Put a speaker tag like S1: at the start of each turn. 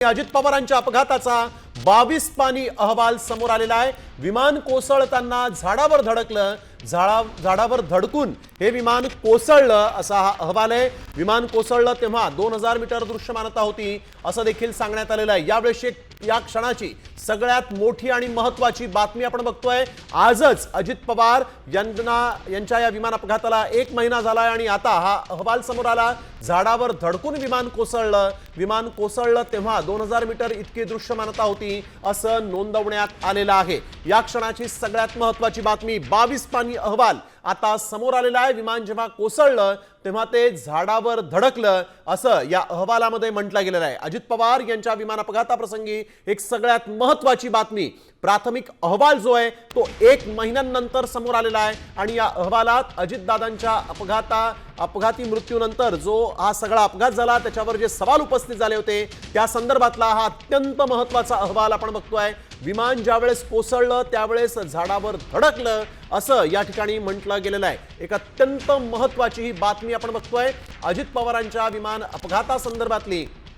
S1: अजित पवारांच्या अपघाताचा 22 पानी अहवाल समोर आलेला आहे। विमान कोसळताना झाडावर धडकलं, झाडावर धडकून हे विमान कोसळलं असा हा अहवाल आहे। विमान कोसळलं तेव्हा 2000 मीटर दृश्यमानता होती असं देखील सांगण्यात आलेलं आहे। यावेळी या क्षणाची सगळ्यात मोठी आणि महत्त्वाची बातमी आपण बघतोय। आजच अजित पवार यांच्या या विमान अपघाताला 1 महिना झाला आणि आता हा अहवाल समोर आला। झाडावर धडकून विमान कोसळलं तेव्हा 2000 मीटर इतकी दृश्यमानता होती असं नोंदवण्यात आलेलं आहे। या क्षणाची सगळ्यात महत्त्वाची बातमी 22 पानी अहवाल आता समोर आलेला आहे। विमान जेव्हा कोसळलं तेव्हा ते झाडावर धडकलं असं या अहवालामध्ये म्हटलं गेलेलं आहे। अजित पवार यांच्या विमान अपघाताप्रसंगी एक सगळ्यात महत्त्वाची बातमी, प्राथमिक अहवाल जो आहे तो 1 महिन्यानंतर समोर आलेला आहे आणि या अहवालात अजितदादांच्या अपघाती मृत्यूनंतर जो हा सगळा अपघात झाला त्याच्यावर जे सवाल उपस्थित झाले होते त्या संदर्भातला हा अत्यंत महत्त्वाचा अहवाल आपण बघतोय। विमान ज्यावेळेस कोसळलं त्यावेळेस झाडावर धडकलं असं या ठिकाणी म्हटलं गेलेलं आहे। एक अत्यंत महत्त्वाची ही बातमी आपण बघतोय। अजित पवारांच्या विमान अपघातासंदर्भातली